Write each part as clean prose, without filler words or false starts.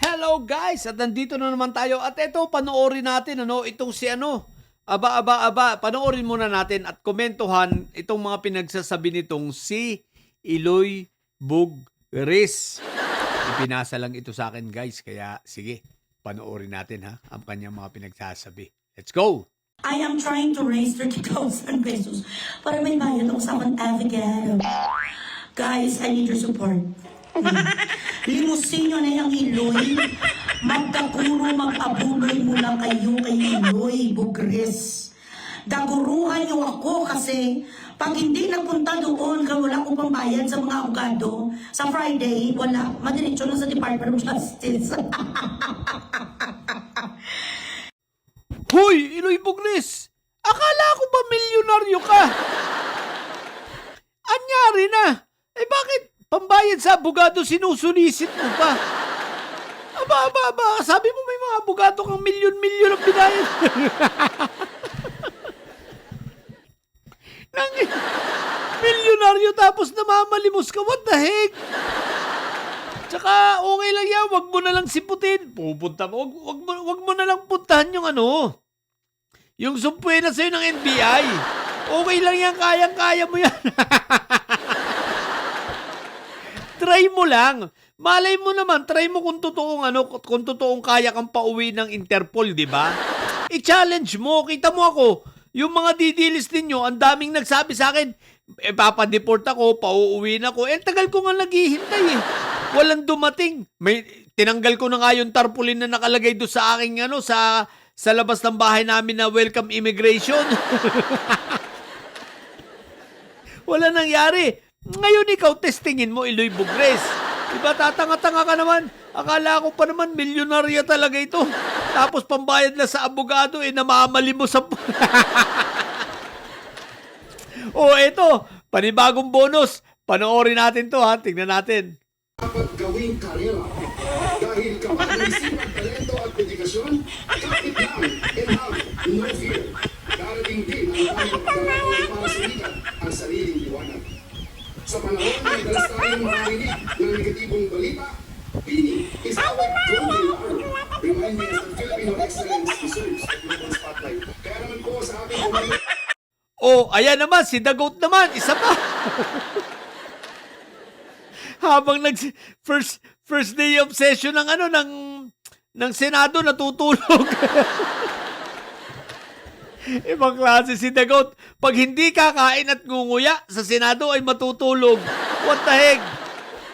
Hello guys! At nandito na naman tayo. At ito, panoorin natin itong si panoorin muna natin at komentuhan itong mga pinagsasabi nitong si Eloy Bugres. Ipinasa lang ito sa akin guys, kaya sige, panoorin natin ang kanyang mga pinagsasabi. Let's go! I am trying to raise 30,000 pesos para may bayad ako sa aking avocado. Guys, I need your support. Limusin nyo na yung Eloy. Magkakuro, mag-abuloy mo lang kayo kay Eloy Bugres. Daguruhan nyo ako kasi pag hindi nagpunta doon, wala ko pambayad sa mga abogado, sa Friday, wala. Madiretso na sa Department of Justice. Hoy, Eloy Bugres! Akala ko ba milyonaryo ka? Anyari na? Bakit pambayad sa abogado sinusulisit mo pa? Aba, sabi mo may mga abogado kang milyon-milyon ang binayad. Nang milyonaryo tapos namamalimos ka, what the heck? Tsaka okay lang yan, wag mo na lang siputin. Pupunta mo, wag mo na lang puntahan yung yung sumpuena sa'yo ng NBI. Okay lang yan, kayang-kaya mo yan. Try mo lang. Malay mo naman, try mo kung totoong kaya kang pauwi ng Interpol, di ba? I-challenge mo, kita mo ako. Yung mga didilis ninyo, ang daming nagsabi sa akin, papadeport ako, pauuwi na ako. Tagal ko nga naghihintay Walang dumating. Tinanggal ko na nga yung tarpaulin na nakalagay doon sa aking sa labas ng bahay namin na welcome immigration. Wala nangyari. Ngayon ikaw testingin mo, Eloy Bugres. Diba tatanga-tanga ka naman? Akala ko pa naman milyonarya talaga ito. Tapos pambayad na sa abogado namamali mo sa... eto, panibagong bonus. Panoorin natin to tingnan natin. Dapat gawing karera. Dahil kapag naisipan talento at dedikasyon, kapit lang and have no fear. Darating din ang tayong pagkakataon para sumikat ang sariling liwanag. Sa panahon na madalas tayong makarinig ng negatibong balita, Bini is our golden hour, reminding us that Filipino excellence deserves a global spotlight. Kaya naman po sa ating kumain... Ayan naman, si The Goat naman, isa pa. Habang first day of session ng Senado, natutulog. Ibang klase si The Goat. Pag hindi kakain at ngunguya sa Senado ay matutulog. What the heck?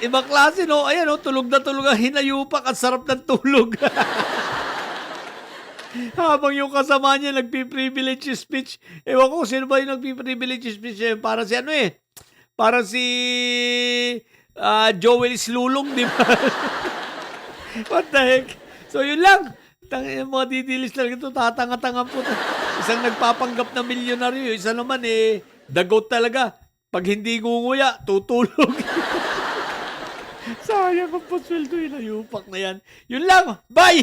Ibang klase, no? Ayan, tulog na tulog ang hinayupak. Ang sarap ng tulog. Habang yung kasama niya nagpi-privilege speech. Ewan ko sino ba yung nagpi-privilege speech? Para si Para si Joel Slulong, di ba? What the heck? So yun lang. Yung mga didilis lang ito, tatanga-tanga po. Isang nagpapanggap na milyonaryo, isa naman The Goat talaga. Pag hindi ngunguya, tutulog. Sayang ang pasweldo, inayupak na yan. Yun lang, bye!